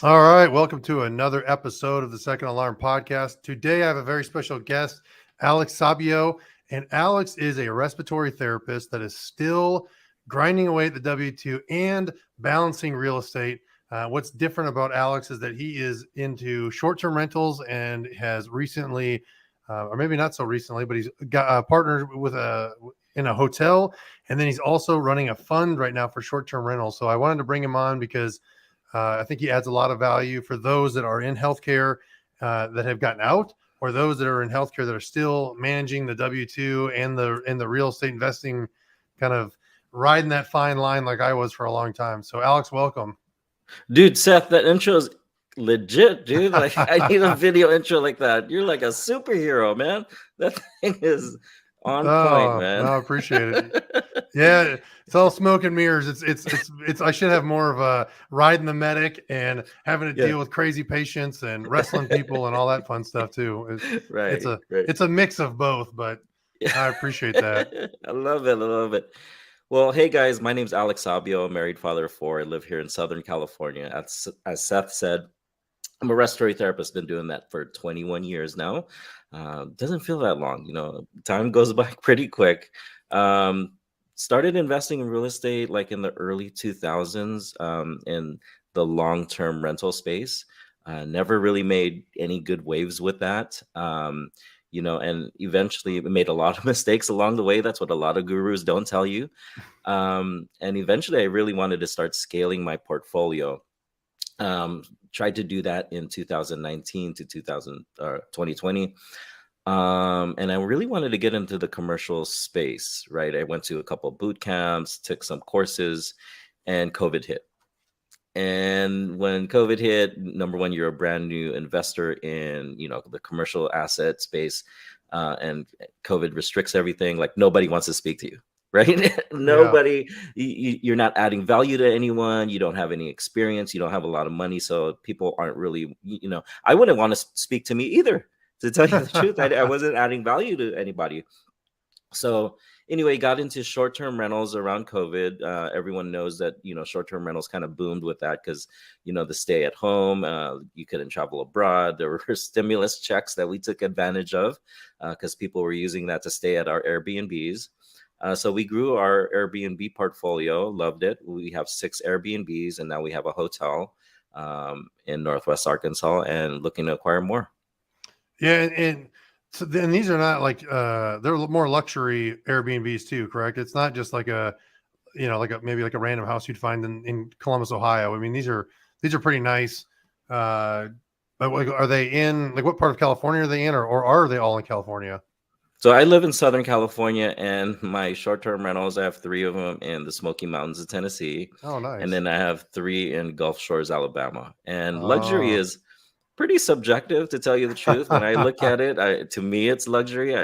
All right, welcome to another episode of the Second Alarm Podcast. Today I have a very special guest, Alex Sabio, and Alex is a respiratory therapist that is still grinding away at the W-2 and balancing real estate. What's different about Alex is that he is into short-term rentals and has recently, or maybe not so recently, but he's got partnered with in a hotel, and then he's also running a fund right now for short-term rentals. So I wanted to bring him on because I think he adds a lot of value for those that are in healthcare that have gotten out, or those that are in healthcare that are still managing the W-2 and the real estate investing, kind of riding that fine line like I was for a long time. So, Alex, welcome. Dude, Seth, that intro is legit, dude. Like, I need a video intro like that. You're like a superhero, man. That thing is on point, Oh, man. no, I appreciate it. Yeah, it's all smoke and mirrors. It's. I should have more of a riding the medic and having to Yeah. deal with crazy patients and wrestling people and all that fun stuff too. It's Right, a right. it's a mix of both, but I appreciate that. I love it. I love it. Well, hey guys, my name's Alex Sabio, married father of four. I live here in Southern California. As Seth said, I'm a respiratory therapist. Been doing that for 21 years now. Doesn't feel that long, time goes by pretty quick. Started investing in real estate like in the early 2000s, in the long-term rental space. Never really made any good waves with that. And eventually made a lot of mistakes along the way. That's what a lot of gurus don't tell you. And eventually I really wanted to start scaling my portfolio. Tried to do that in 2019 to 2020. And I really wanted to get into the commercial space, right? I went to a couple boot camps, took some courses, and COVID hit. And when COVID hit, number one, you're a brand new investor in, the commercial asset space, and COVID restricts everything. Like nobody wants to speak to you, right? Nobody, you're not adding value to anyone. You don't have any experience. You don't have a lot of money. So people aren't really, I wouldn't want to speak to me either. To tell you the truth, I wasn't adding value to anybody. So anyway, got into short-term rentals around COVID. Everyone knows that, short-term rentals kind of boomed with that because, the stay at home, you couldn't travel abroad. There were stimulus checks that we took advantage of because people were using that to stay at our Airbnbs. So we grew our Airbnb portfolio, loved it. We have 6 Airbnbs, and now we have a hotel in Northwest Arkansas and looking to acquire more. Yeah, and so then these are not like they're more luxury Airbnbs too, correct? It's not just like maybe like a random house you'd find in Columbus, Ohio. I mean, these are pretty nice. But are they in like what part of California are they in, or are they all in California? So I live in Southern California, and my short-term rentals, I have 3 of them in the Smoky Mountains of Tennessee. Oh, nice. And then I have 3 in Gulf Shores, Alabama. And luxury Oh. is pretty subjective, to tell you the truth. When I look at it, to me, it's luxury.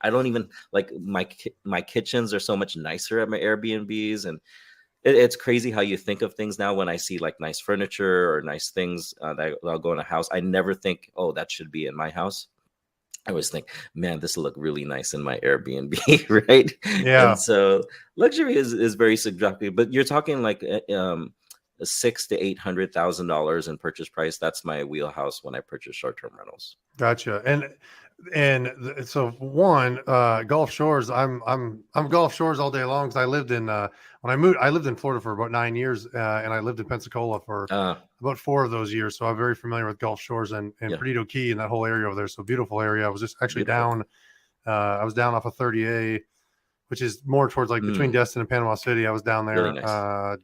I don't even like my kitchens are so much nicer at my Airbnbs, and it's crazy how you think of things now. When I see like nice furniture or nice things that'll go in a house, I never think, oh, that should be in my house. I always think, man, this will look really nice in my Airbnb, right? Yeah. And so luxury is very subjective, but you're talking like $600,000 to $800,000 in purchase price. That's my wheelhouse when I purchase short-term rentals. Gotcha. So one, Gulf Shores, I'm Gulf Shores all day long because I lived in when I moved, I lived in Florida for about 9 years, and I lived in Pensacola for about 4 of those years. So I'm very familiar with Gulf Shores and Perdido Key and that whole area over there. So beautiful area. I was just actually down. I was down off of 30A, which is more towards like between Destin and Panama City. I was down there Really nice.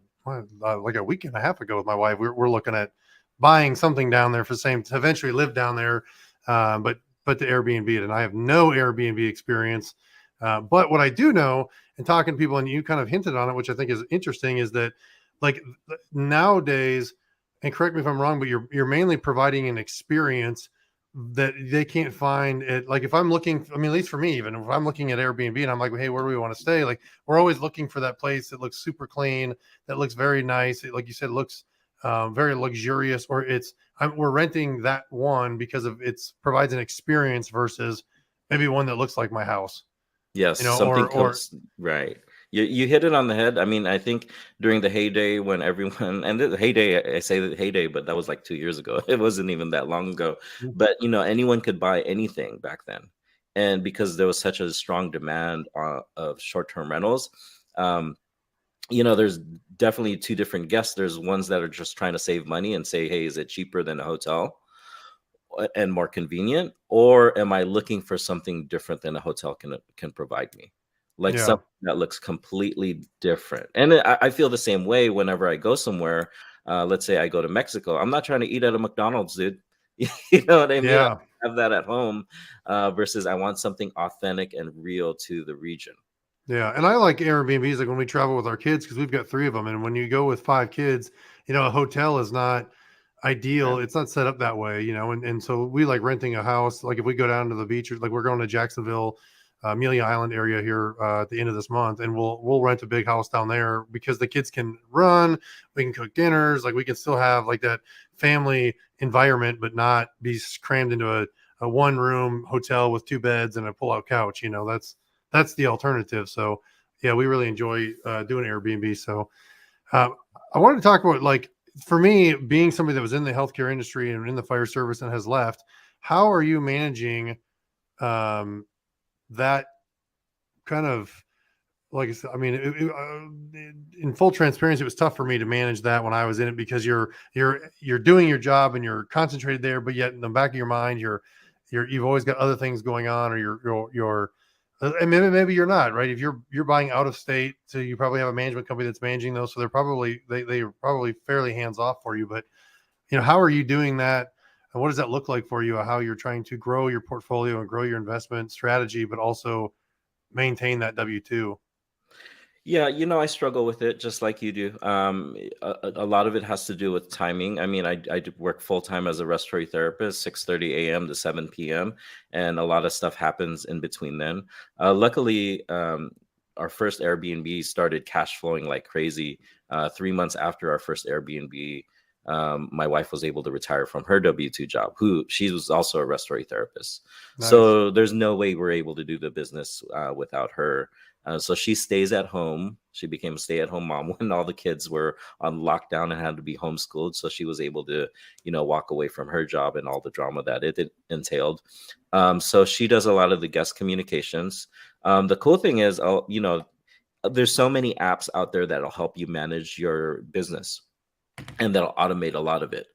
like a week and a half ago with my wife. We're looking at buying something down there for the same to eventually live down there, but to Airbnb it. And I have no Airbnb experience. But what I do know, and talking to people, and you kind of hinted on it, which I think is interesting, is that like nowadays, and correct me if I'm wrong, but you're mainly providing an experience that they can't find it. Like if I'm looking, I mean, at least for me, even if I'm looking at Airbnb and I'm like, hey, where do we want to stay? Like we're always looking for that place that looks super clean, that looks very nice. Like you said, looks very luxurious, or we're renting that one because of it's provides an experience versus maybe one that looks like my house. Yes, You know, something or comes right. You hit it on the head. I mean, I think during the heyday when everyone, and the heyday, I say the heyday, but that was like 2 years ago. It wasn't even that long ago. Mhm. But anyone could buy anything back then, and because there was such a strong demand of short-term rentals, um, there's definitely two different guests. There's ones that are just trying to save money and say, hey, is it cheaper than a hotel and more convenient, or am I looking for something different than a hotel can provide me, like Yeah. something that looks completely different? And I feel the same way whenever I go somewhere. Let's say I go to Mexico. I'm not trying to eat at a McDonald's, dude. You know what I mean? I Yeah. have that at home, versus I want something authentic and real to the region. Yeah, and I like Airbnbs, like when we travel with our kids, because we've got 3 of them, and when you go with 5 kids, a hotel is not Yeah. ideal. It's not set up that way, and so we like renting a house. Like if we go down to the beach, or like we're going to Jacksonville, Amelia Island area here at the end of this month, and we'll rent a big house down there because the kids can run, we can cook dinners, like we can still have like that family environment, but not be crammed into a one room hotel with 2 beds and a pull out couch. That's the alternative. So yeah, we really enjoy doing Airbnb. So uh, I wanted to talk about, like, for me, being somebody that was in the healthcare industry and in the fire service and has left, how are you managing um, that kind of, like I said, I mean, in full transparency, it was tough for me to manage that when I was in it, because you're doing your job and you're concentrated there, but yet in the back of your mind, you've always got other things going on, or you're and maybe you're not, right. If you're buying out of state, so you probably have a management company that's managing those, so they're probably fairly hands off for you. But how are you doing that, and what does that look like for you? How you're trying to grow your portfolio and grow your investment strategy, but also maintain that W-2? Yeah, I struggle with it just like you do. A lot of it has to do with timing. I mean, I do work full time as a respiratory therapist, 6:30 a.m. to 7 p.m., and a lot of stuff happens in between then. Luckily, our first Airbnb started cash flowing like crazy. 3 months after our first Airbnb, my wife was able to retire from her W-2 job, who she was also a respiratory therapist. Nice. So there's no way we're able to do the business without her. So she stays at home. She became a stay-at-home mom when all the kids were on lockdown and had to be homeschooled. So she was able to, walk away from her job and all the drama that it entailed. So she does a lot of the guest communications. The cool thing is, there's so many apps out there that'll help you manage your business, and that'll automate a lot of it.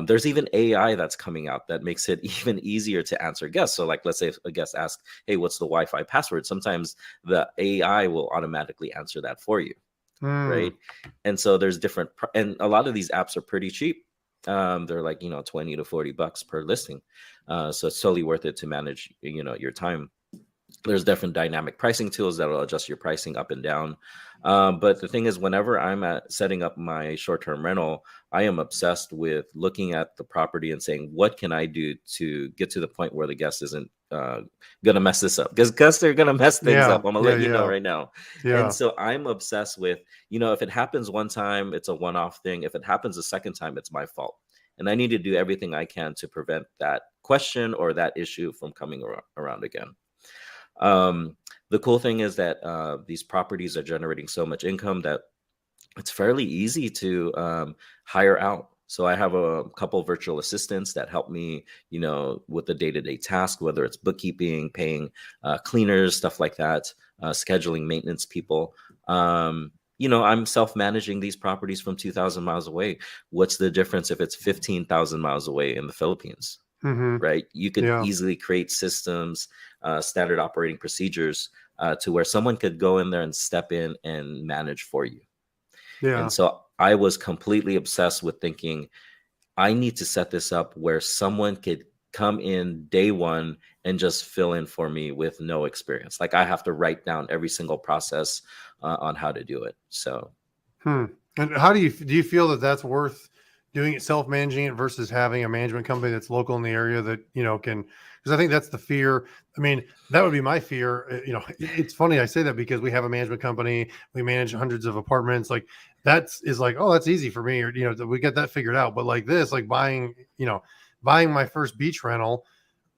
There's even AI that's coming out that makes it even easier to answer guests. So, like, let's say if a guest asks, "Hey, what's the Wi-Fi password?" Sometimes the AI will automatically answer that for you, right? Mm, And so there's and a lot of these apps are pretty cheap. They're like, 20 to $40 per listing. So it's totally worth it to manage, your time. There's different dynamic pricing tools that will adjust your pricing up and down. But the thing is, whenever I'm setting up my short-term rental, I am obsessed with looking at the property and saying, what can I do to get to the point where the guest isn't going to mess this up? Because guests are going to mess things yeah, up. I'm going to yeah, let you know yeah, right now. And yeah. so I'm obsessed with, if it happens one time, it's a one-off thing. If it happens a second time, it's my fault. And I need to do everything I can to prevent that question or that issue from coming around again. The cool thing is that these properties are generating so much income that it's fairly easy to hire out. So I have a couple virtual assistants that help me, with the day-to-day task, whether it's bookkeeping, paying cleaners, stuff like that, scheduling maintenance people. I'm self-managing these properties from 2,000 miles away. What's the difference if it's 15,000 miles away in the Philippines? Hmm. Right? You could Yeah, easily create systems, standard operating procedures, to where someone could go in there and step in and manage for you. And yeah, so I was completely obsessed with thinking, I need to set this up where someone could come in day one and just fill in for me with no experience. Like, I have to write down every single process on how to do it. So hmm. And how do you feel that that's worth doing it, self-managing it, versus having a management company that's local in the area that can? Because I think that's the fear. I mean, that would be my fear. It's funny I say that because we have a management company, we manage hundreds of apartments. Like, is like, oh, that's easy for me, or we get that figured out. But like this, like buying my first beach rental,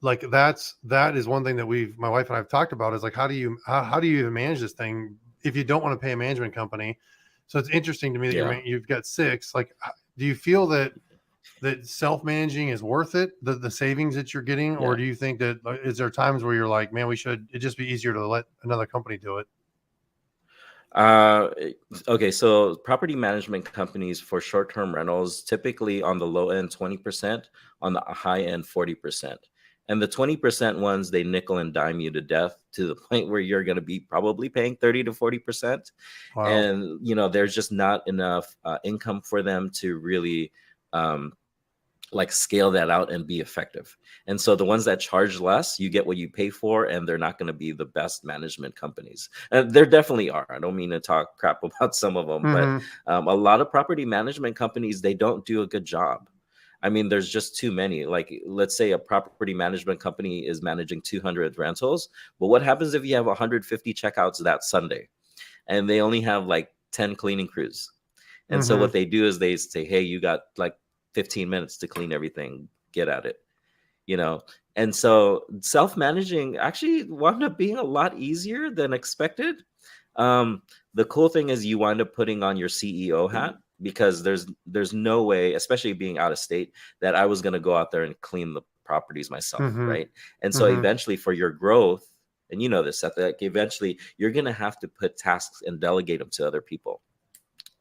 like that is one thing that my wife and I've talked about, is like, how do you even manage this thing if you don't want to pay a management company. So it's interesting to me that Yeah. you've got 6. Like, do you feel that self-managing is worth it, the savings that you're getting, or Yeah. do you think that is there times where you're like, man, it'd just be easier to let another company do it? Uh, okay, so property management companies for short-term rentals, typically on the low end 20%, on the high end 40%. And the 20% ones, they nickel and dime you to death to the point where you're going to be probably paying 30 to 40%. Wow. And, there's just not enough income for them to really um, like scale that out and be effective. And so the ones that charge less, you get what you pay for, and they're not going to be the best management companies. And there definitely are. I don't mean to talk crap about some of them, but Mm-hmm. a lot of property management companies, they don't do a good job. I mean, there's just too many. Like, let's say a property management company is managing 200 rentals. But what happens if you have 150 checkouts that Sunday and they only have like 10 cleaning crews? And so Mm-hmm. what they do is they say, hey, you got like 15 minutes to clean everything, get at it, you know? And so self-managing actually wound up being a lot easier than expected. The cool thing is you wind up putting on your CEO hat, because there's no way, especially being out of state, that I was going to go out there and clean the properties myself, Mm-hmm. right? And so Mm-hmm. eventually for your growth, and you know this, Seth, like eventually you're going to have to put tasks and delegate them to other people.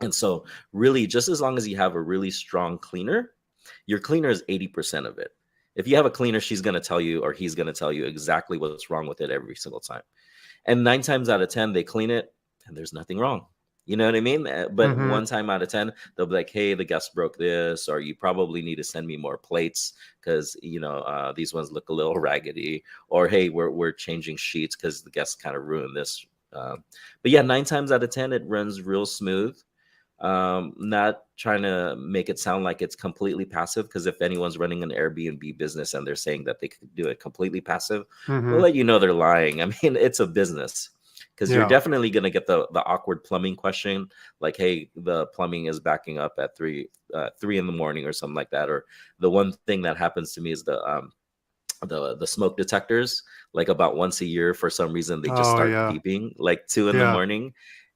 And so really, just as long as you have a really strong cleaner, your cleaner is 80% of it. If you have a cleaner, she's going to tell you, or he's going to tell you exactly what's wrong with it every single time. And 9 times out of 10, they clean it and there's nothing wrong. You know what I mean? But Mm-hmm. 1 time out of 10, they'll be like, hey, the guest broke this, or you probably need to send me more plates because, these ones look a little raggedy, or hey, we're changing sheets because the guest kind of ruined this. But yeah, 9 times out of 10, it runs real smooth. Not trying to make it sound like it's completely passive, because if anyone's running an Airbnb business and they're saying that they could do it completely passive, we'll Mm-hmm. let you know they're lying. I mean, it's a business, because you're Yeah. definitely going to get the awkward plumbing question, like, hey, the plumbing is backing up at 3 in the morning or something like that. Or the one thing that happens to me is the smoke detectors, like about once a year, for some reason they just Oh start yeah. beeping like 2 in the Yeah. morning.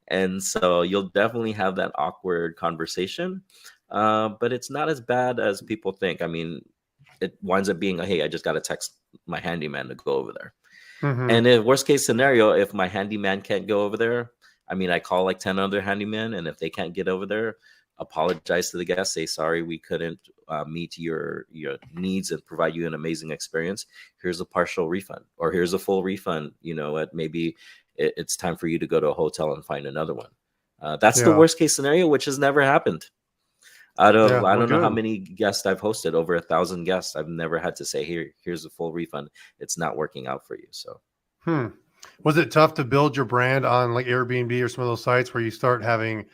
And so you'll definitely have that awkward conversation, but it's not as bad as people think. I mean, it winds up being, hey, I just got to text my handyman to go over there. Mm-hmm. And in worst case scenario, if my handyman can't go over there, I mean, I call like 10 other handymen, and if they can't get over there, apologize to the guest, say sorry, we couldn't meet your needs and provide you an amazing experience. Here's a partial refund, or here's a full refund. Maybe it's time for you to go to a hotel and find another one. That's the Yeah. worst case scenario, which has never happened. Out of Yeah. I Well, don't know how good. many guests I've hosted, over 1,000 guests, I've never had to say, here's a full refund. It's not working out for you. So Hmm. Was it tough to build your brand on like Airbnb or some of those sites where you start having,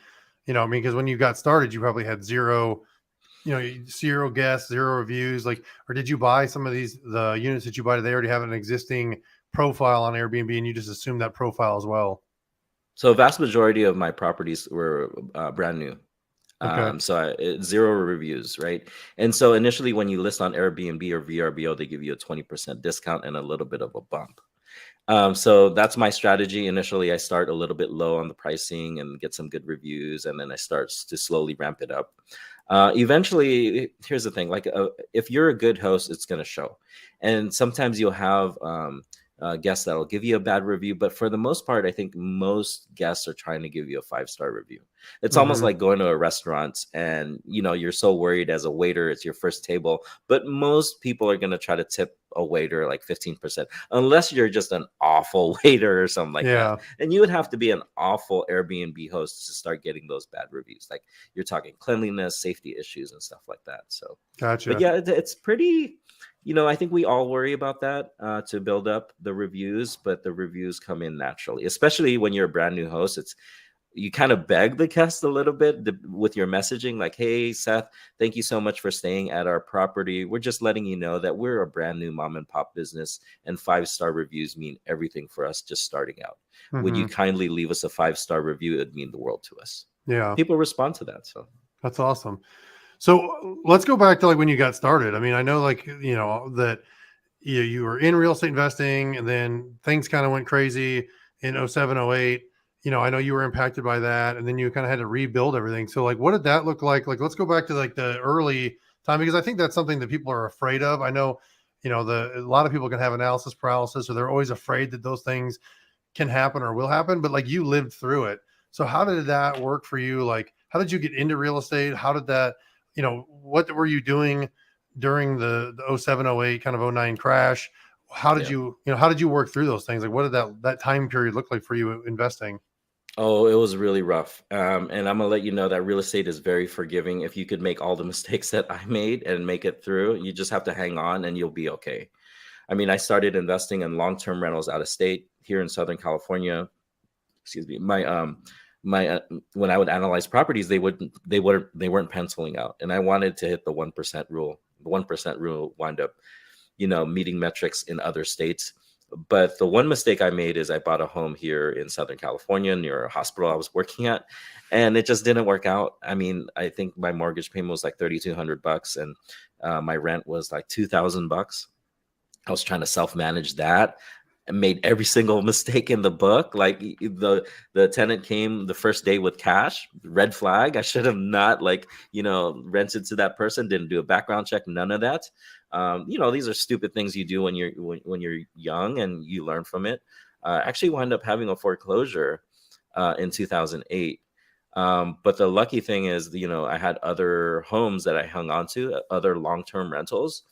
I mean, because when you got started, you probably had zero, 0 guests, 0 reviews, like, or did you buy some of the units that you buy, do they already have an existing profile on Airbnb and you just assume that profile as well? a vast majority of my properties were brand new. Okay. So 0 reviews, right? And so initially, when you list on Airbnb or VRBO, they give you a 20% discount and a little bit of a bump. So that's my strategy. Initially, I start a little bit low on the pricing and get some good reviews, and then I start to slowly ramp it up. Eventually, here's the thing: like, if you're a good host, it's going to show. And sometimes you'll have guests that'll give you a bad review, but for the most part, I think most guests are trying to give you a 5-star review. It's almost Mm-hmm. like going to a restaurant, and you're so worried as a waiter, it's your first table, but most people are going to try to tip a waiter like 15%, unless you're just an awful waiter or something like that. Yeah. And you would have to be an awful Airbnb host to start getting those bad reviews. Like, you're talking cleanliness, safety issues, and stuff like that. So, but Gotcha. yeah, it's pretty. I think we all worry about that, to build up the reviews, but the reviews come in naturally, especially when you're a brand new host. You kind of beg the guest a little bit with your messaging, like, hey, Seth, thank you so much for staying at our property. We're just letting you know that we're a brand new mom and pop business, and 5-star reviews mean everything for us just starting out. Would you Mm-hmm. kindly leave us a 5-star review? It'd mean the world to us. Yeah. People respond to that. So That's awesome. So let's go back to like when you got started. I mean, I know like, that you were in real estate investing and then things kind of went crazy in 07, 08. I know you were impacted by that, and then you kind of had to rebuild everything. So like, what did that look like? Like, let's go back to like the early time, because I think that's something that people are afraid of. I know, a lot of people can have analysis paralysis, or they're always afraid that those things can happen or will happen, but like you lived through it. So how did that work for you? Like, how did you get into real estate? How did that, what were you doing during the oh 07, oh 08 kind of oh 09 crash? How did Yeah. how did you work through those things? Like, what did that time period look like for you investing? Oh, it was really rough. And I'm gonna let you know that real estate is very forgiving. If you could make all the mistakes that I made and make it through, you just have to hang on and you'll be okay. I mean, I started investing in long-term rentals out of state here in Southern California. Excuse me. My when I would analyze properties, they weren't penciling out, and I wanted to hit the 1% rule. The 1% rule wound up, meeting metrics in other states. But the one mistake I made is I bought a home here in Southern California near a hospital I was working at, and it just didn't work out. I mean, I think my mortgage payment was like $3,200, and my rent was like $2,000. I was trying to self-manage that and made every single mistake in the book. Like the tenant came the first day with cash, red flag. I should have not rented to that person, didn't do a background check, none of that. These are stupid things you do when you're young and you learn from it. Actually wound up having a foreclosure in 2008. But the lucky thing is, I had other homes that I hung on to, other long-term rentals.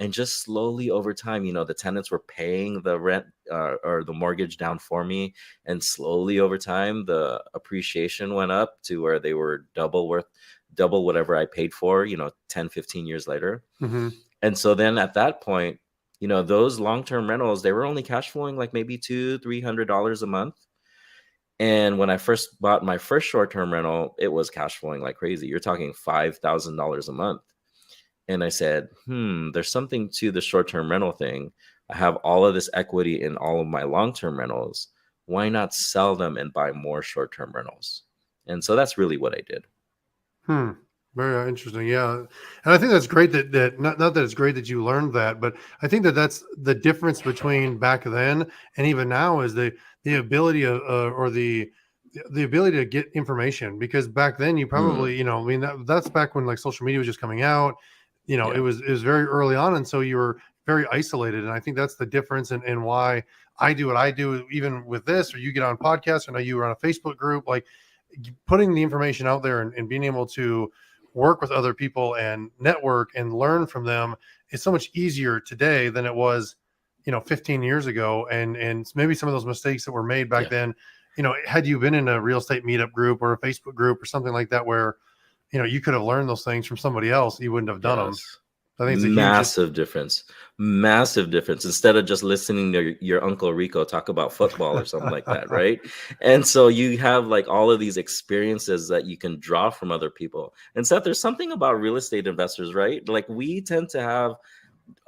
And just slowly over time, the tenants were paying the rent or the mortgage down for me. And slowly over time, the appreciation went up to where they were double whatever I paid for, 10, 15 years later. Mm-hmm. And so then at that point, those long-term rentals, they were only cash flowing like maybe $200-$300 a month. And when I first bought my first short-term rental, it was cash flowing like crazy. You're talking $5,000 a month. And I said, there's something to the short-term rental thing. I have all of this equity in all of my long-term rentals. Why not sell them and buy more short-term rentals? And so that's really what I did. Very interesting. Yeah. And I think that's great that not that it's great that you learned that, but I think that that's the difference between back then and even now is the ability of, or the ability to get information, because back then you probably, I mean, that's back when like social media was just coming out, Yeah. it was very early on. And so you were very isolated. And I think that's the difference and why I do what I do, even with this, or you get on podcasts. I know you were on a Facebook group, like putting the information out there and being able to work with other people and network and learn from them is so much easier today than it was, 15 years ago. And maybe some of those mistakes that were made back Yeah. then, had you been in a real estate meetup group or a Facebook group or something like that, where, you could have learned those things from somebody else, you wouldn't have done them. Yes. I think it's a huge, Massive difference. Massive difference. Instead of just listening to your Uncle Rico talk about football or something like that, right? And so you have like all of these experiences that you can draw from other people. And Seth, there's something about real estate investors, right? Like we tend to have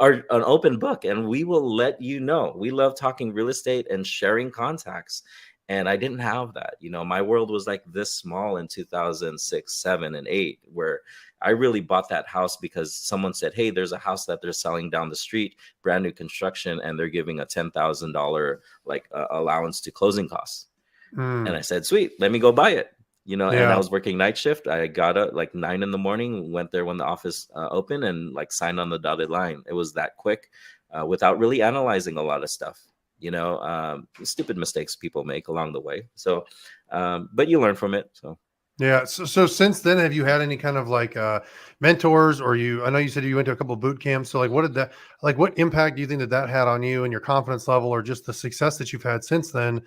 an open book, and we will let you know. We love talking real estate and sharing contacts. And I didn't have that. My world was like this small in 2006, 7, and 8, where I really bought that house because someone said, hey, there's a house that they're selling down the street, brand new construction, and they're giving a $10,000 allowance to closing costs. And I said, sweet, let me go buy it. And I was working night shift. I got up like 9 a.m, went there when the office opened, and like signed on the dotted line. It was that quick, without really analyzing a lot of stuff. Stupid mistakes people make along the way. So, but you learn from it. So. Yeah. So since then, have you had any kind of like mentors, or I know you said you went to a couple of boot camps. So like, what impact do you think that had on you and your confidence level, or just the success that you've had since then,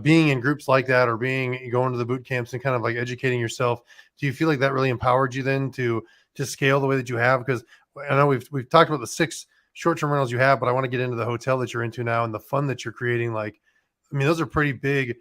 being in groups like that, or going to the boot camps and kind of like educating yourself? Do you feel like that really empowered you then to scale the way that you have? Because I know we've talked about the 6 short-term rentals you have, but I want to get into the hotel that you're into now and the fun that you're creating. Like, I mean, those are pretty big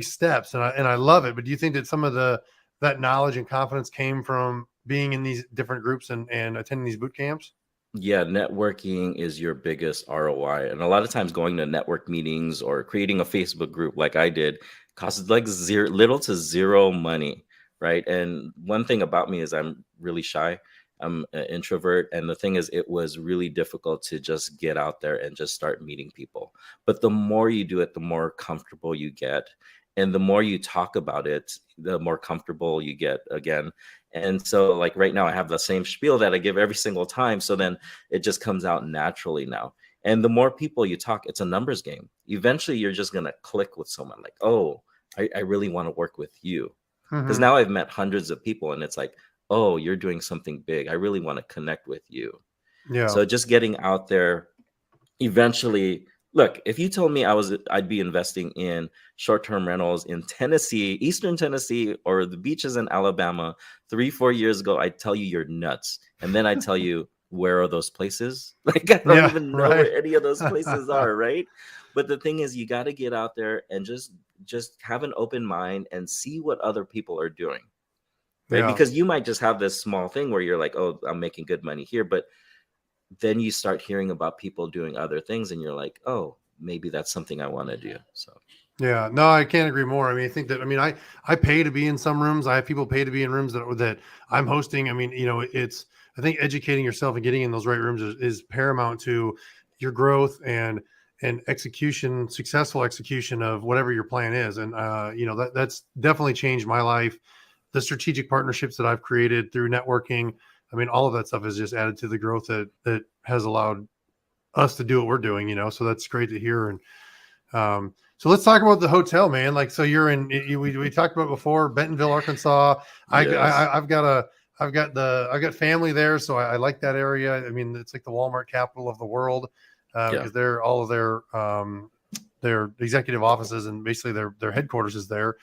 steps, and I love it. But do you think that some of that knowledge and confidence came from being in these different groups and attending these boot camps? Yeah, networking is your biggest ROI. And a lot of times going to network meetings or creating a Facebook group like I did costs like little to zero money, right? And one thing about me is I'm really shy. I'm an introvert. And the thing is, it was really difficult to just get out there and just start meeting people. But the more you do it, the more comfortable you get. And the more you talk about it, the more comfortable you get again. And so like right now I have the same spiel that I give every single time. So then it just comes out naturally now. And the more people you talk, it's a numbers game. Eventually you're just going to click with someone like, oh, I really want to work with you. Because Mm-hmm. now I've met hundreds of people and it's like, oh, you're doing something big. I really want to connect with you. Yeah. So just getting out there, eventually, look, if you told me I'd be investing in short-term rentals in Tennessee, Eastern Tennessee, or the beaches in Alabama 3-4 years ago, I'd tell you you're nuts. And then I'd tell you, where are those places? Like, I don't Yeah. even know Right. where any of those places are, right? But the thing is, you got to get out there and just have an open mind and see what other people are doing, right? Yeah. Because you might just have this small thing where you're like, oh, I'm making good money here, but then you start hearing about people doing other things and you're like, oh, maybe that's something I want to do. So Yeah, no, I can't agree more. I mean, I think that, I mean, I pay to be in some rooms. I have people pay to be in rooms that I'm hosting. I mean, it's, I think educating yourself and getting in those right rooms is paramount to your growth and execution, successful execution of whatever your plan is. And that's definitely changed my life. The strategic partnerships that I've created through networking, I mean, all of that stuff has just added to the growth that has allowed us to do what we're doing, so that's great to hear. And so let's talk about the hotel, man. Like, so you're in, we talked about before, Bentonville, Arkansas. yes. I've got family there. So I like that area. I mean, it's like the Walmart capital of the world, Yeah. because they're all of their executive offices and basically their headquarters is there.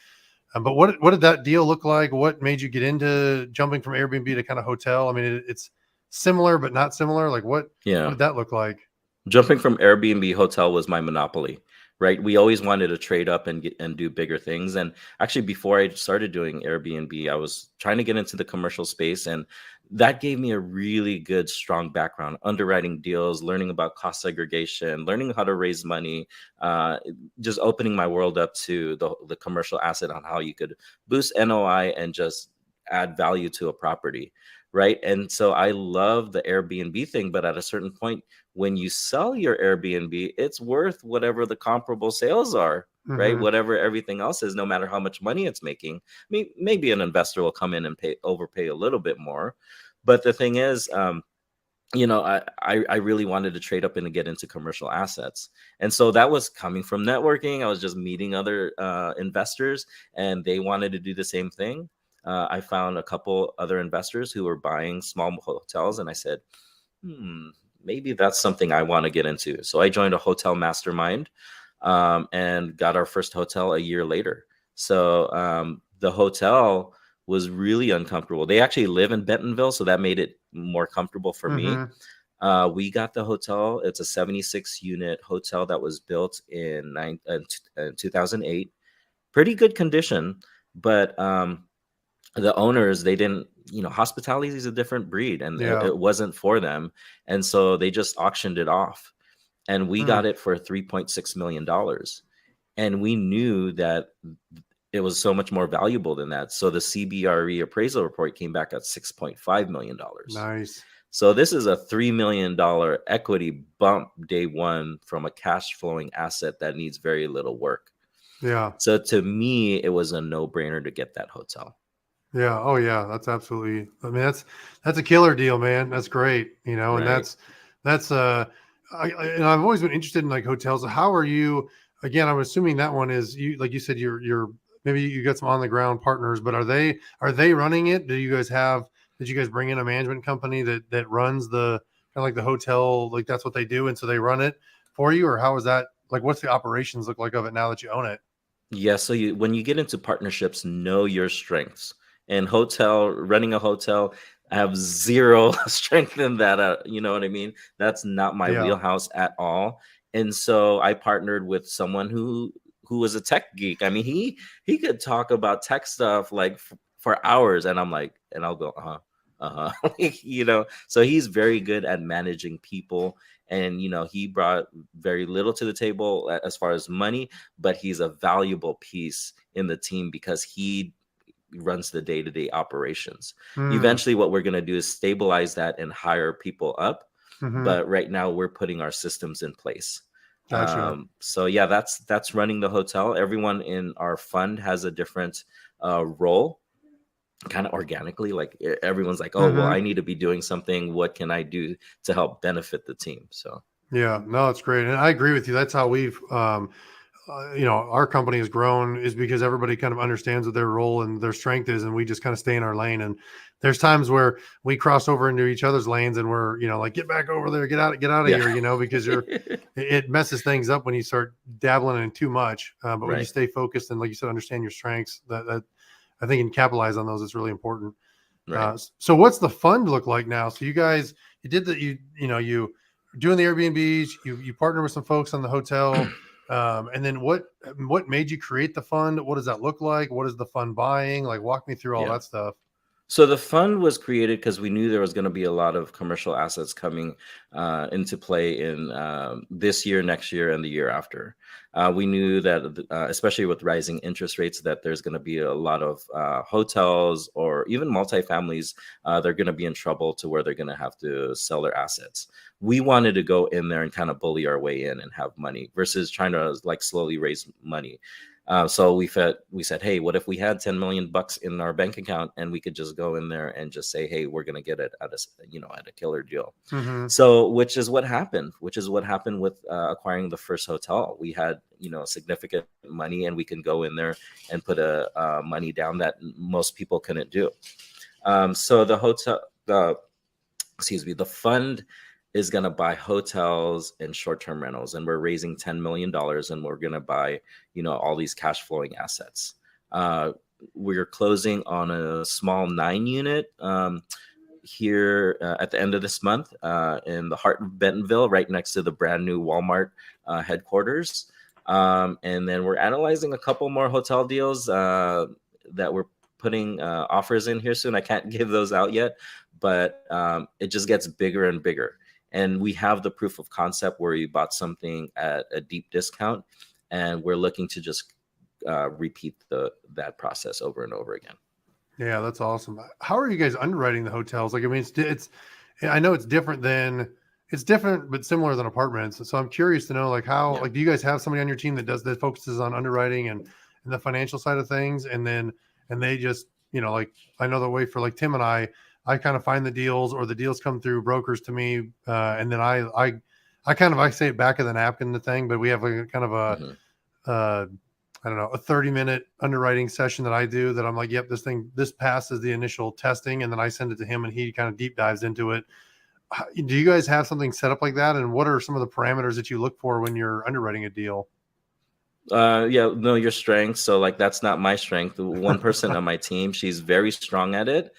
But what did that deal look like? What made you get into jumping from Airbnb to kind of hotel? I mean, it's similar, but not similar. Like what Yeah. did that look like? Jumping from Airbnb hotel was my monopoly, right? We always wanted to trade up and get and do bigger things. And actually, before I started doing Airbnb, I was trying to get into the commercial space, and that gave me a really good, strong background, underwriting deals, learning about cost segregation, learning how to raise money, uh, just opening my world up to the commercial asset on how you could boost NOI and just add value to a property, right? And so I love the Airbnb thing, but at a certain point, when you sell your Airbnb, it's worth whatever the comparable sales are, right? Mm-hmm. Whatever everything else is, no matter how much money it's making. I mean, maybe an investor will come in and overpay a little bit more. But the thing is, I really wanted to trade up and to get into commercial assets. And so that was coming from networking. I was just meeting other investors and they wanted to do the same thing. I found a couple other investors who were buying small hotels, and I said, hmm, maybe that's something I want to get into. So I joined a hotel mastermind, and got our first hotel a year later. So the hotel was really uncomfortable. They actually live in Bentonville, so that made it more comfortable for me. Mm-hmm. We got the hotel. It's a 76 unit hotel that was built in 2008. Pretty good condition, but the owners, they didn't, hospitality is a different breed, and Yeah. it wasn't for them. And so they just auctioned it off, and we Mm. got it for $3.6 million. And we knew that it was so much more valuable than that. So the CBRE appraisal report came back at $6.5 million. Nice. So this is a $3 million equity bump day one from a cash flowing asset that needs very little work. Yeah. So to me, it was a no brainer to get that hotel. Yeah. Oh yeah. That's absolutely, I mean, that's a killer deal, man. That's great. And Right. that's and I've always been interested in like hotels. How are you, again, I'm assuming that one is you, like you said, you're, maybe you got some on the ground partners, but are they running it? Did you guys bring in a management company that runs the kind of like the hotel, like that's what they do? And so they run it for you, or how is that? Like, what's the operations look like of it now that you own it? Yeah, so when you get into partnerships, know your strengths. And running a hotel, I have zero strength in that. You know what I mean? That's not my Yeah. wheelhouse at all. And so I partnered with someone who was a tech geek. I mean, he could talk about tech stuff like for hours, and I'm like, and I'll go, So he's very good at managing people, and he brought very little to the table as far as money, but he's a valuable piece in the team because he runs the day-to-day operations. Hmm. Eventually what we're going to do is stabilize that and hire people up, Hmm. but right now we're putting our systems in place. Gotcha. So yeah, that's running the hotel. Everyone in our fund has a different role, kind of organically. Like everyone's like, oh well, I Mm-hmm. need to be doing something. What can I do to help benefit the team? So Yeah, no, it's great. And I agree with you. That's how we've, our company has grown is because everybody kind of understands what their role and their strength is. And we just kind of stay in our lane. And there's times where we cross over into each other's lanes and we're, like, get back over there, get out of yeah. here, because it messes things up when you start dabbling in too much. But when you Right. stay focused and, like you said, understand your strengths, that I think you can capitalize on those. It's really important. Right. So what's the fund look like now? So you guys, you did that, you doing the Airbnbs, you partner with some folks on the hotel. And then what made you create the fund? What does that look like? What is the fund buying? Like, walk me through all Yeah. that stuff. So the fund was created because we knew there was going to be a lot of commercial assets coming into play in this year, next year, and the year after. We knew that, especially with rising interest rates, that there's going to be a lot of hotels or even multifamilies. They're going to be in trouble to where they're going to have to sell their assets. We wanted to go in there and kind of bully our way in and have money versus trying to like slowly raise money. So we said, hey, what if we had 10 million bucks in our bank account and we could just go in there and just say, hey, we're going to get it at a killer deal. Mm-hmm. So, which is what happened with acquiring the first hotel. We had, significant money and we can go in there and put money down that most people couldn't do. So the fund is going to buy hotels and short-term rentals, and we're raising $10 million and we're going to buy, all these cash flowing assets. We're closing on a small 9-unit here at the end of this month in the heart of Bentonville, right next to the brand new Walmart headquarters. And then we're analyzing a couple more hotel deals that we're putting offers in here soon. I can't give those out yet, but it just gets bigger and bigger. And we have the proof of concept where we bought something at a deep discount, and we're looking to just repeat that process over and over again. Yeah, that's awesome. How are you guys underwriting the hotels? Like, I mean, I know it's different but similar than apartments. So I'm curious to know, like, how, Yeah. like, do you guys have somebody on your team that focuses on underwriting and the financial side of things? And they just, like, I know the way for like Tim and I kind of find the deals, or the deals come through brokers to me. And then I say it back of the napkin, the thing, but we have a kind of a, Mm-hmm. I don't know, a 30-minute underwriting session that I do that I'm like, yep, this passes the initial testing. And then I send it to him and he kind of deep dives into it. Do you guys have something set up like that? And what are some of the parameters that you look for when you're underwriting a deal? Yeah, know your strengths. So like, that's not my strength. One person on my team, she's very strong at it.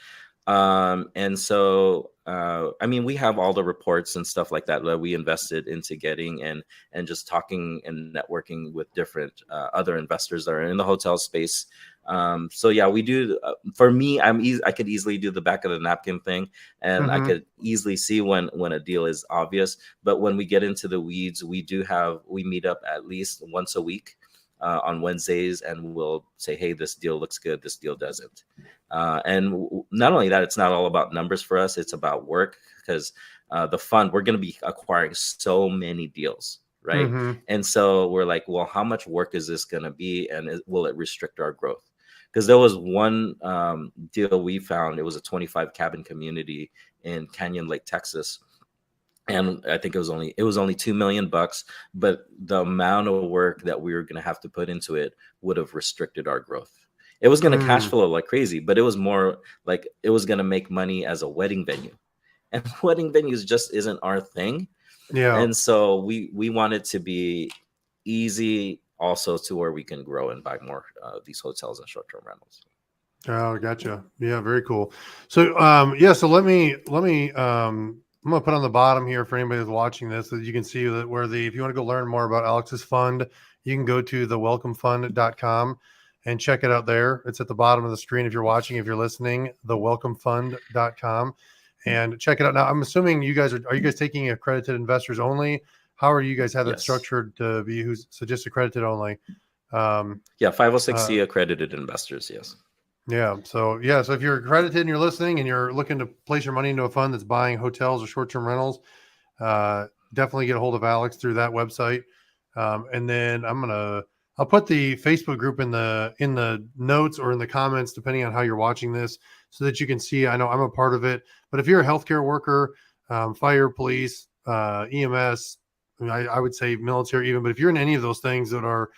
And so, I mean, we have all the reports and stuff like that we invested into getting and just talking and networking with different other investors that are in the hotel space. So yeah, we do. For me, I could easily do the back of the napkin thing, and I Mm-hmm. could easily see when a deal is obvious. But when we get into the weeds, we meet up at least once a week on Wednesdays, and we'll say, hey, this deal looks good, this deal doesn't. Not only that, it's not all about numbers for us, it's about work, because the fund, we're going to be acquiring so many deals, right? Mm-hmm. And so we're like, well, how much work is this going to be, and will it restrict our growth? Because there was one deal we found. It was a 25 cabin community in Canyon Lake, Texas, and I think it was only $2 million, but the amount of work that we were going to have to put into it would have restricted our growth. It was going to cash flow like crazy, but it was more like it was going to make money as a wedding venue, and wedding venues just isn't our thing. Yeah. And so we want it to be easy also, to where we can grow and buy more of these hotels and short-term rentals. Oh, gotcha. Yeah, very cool. So, so let me, I'm going to put on the bottom here for anybody that's watching this, so that you can see that if you want to go learn more about Alex's fund, you can go to thewelcomefund.com and check it out there. It's at the bottom of the screen. If you're watching, if you're listening, thewelcomefund.com, and check it out. Now, I'm assuming you guys are you guys taking accredited investors only? How are you guys have that Yes. structured to be just accredited only? Yeah, 506C accredited investors. Yes. Yeah. So if you're accredited and you're listening and you're looking to place your money into a fund that's buying hotels or short-term rentals, definitely get a hold of Alex through that website. And then I'll put the Facebook group in the notes or in the comments, depending on how you're watching this, so that you can see. I know I'm a part of it, but if you're a healthcare worker, fire, police, EMS, I would say military even, but if you're in any of those things that are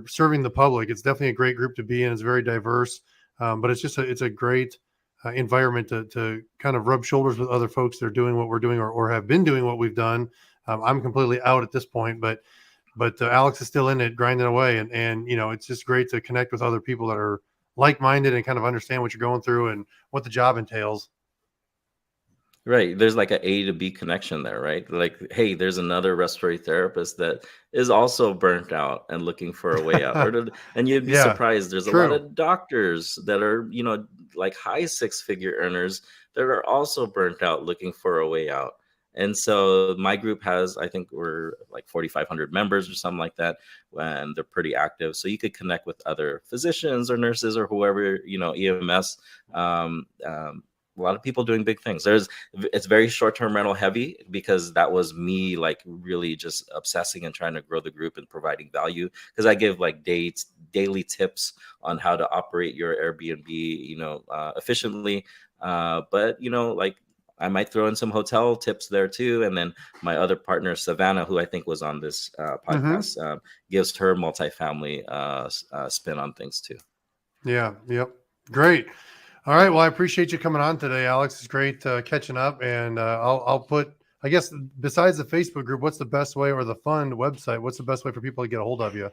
serving the public, it's definitely a great group to be in. It's very diverse, but it's a great environment to kind of rub shoulders with other folks that are doing what we're doing or have been doing what we've done. I'm completely out at this point, but Alex is still in it, grinding away, and it's just great to connect with other people that are like-minded and kind of understand what you're going through and what the job entails. Right. There's like a A to B connection there, right? Like, hey, there's another respiratory therapist that is also burnt out and looking for a way out. And you'd be Yeah, surprised. There's a lot true. of doctors that are, like high six-figure earners that are also burnt out looking for a way out. And so my group has, I think we're like 4,500 members or something like that, and they're pretty active. So you could connect with other physicians or nurses or whoever, EMS. A lot of people doing big things. It's very short-term rental heavy, because that was me like really just obsessing and trying to grow the group and providing value, because I give like daily tips on how to operate your Airbnb, efficiently. But like I might throw in some hotel tips there too. And then my other partner, Savannah, who I think was on this podcast, gives her multifamily spin on things too. Yeah. Yep. Great. All right. Well, I appreciate you coming on today, Alex. It's great catching up. And I'll put, I guess, besides the Facebook group, what's the best way, or the fund website, what's the best way for people to get a hold of you?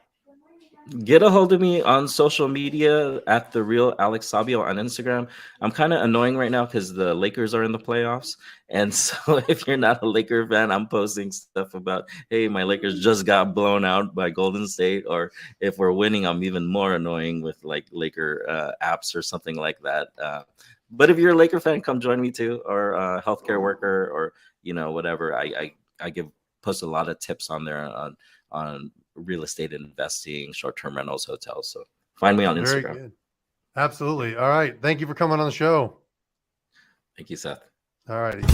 Get a hold of me on social media at The Real Alex Sabio on Instagram. I'm kind of annoying right now because the Lakers are in the playoffs. And so if you're not a Laker fan, I'm posting stuff about, hey, my Lakers just got blown out by Golden State. Or if we're winning, I'm even more annoying with like Laker apps or something like that. But if you're a Laker fan, come join me too, or a healthcare worker, or, whatever. I post a lot of tips on there on real estate investing, short-term rentals, hotels. So find me on Instagram. Very good. Absolutely. All right. Thank you for coming on the show. Thank you, Seth. All righty.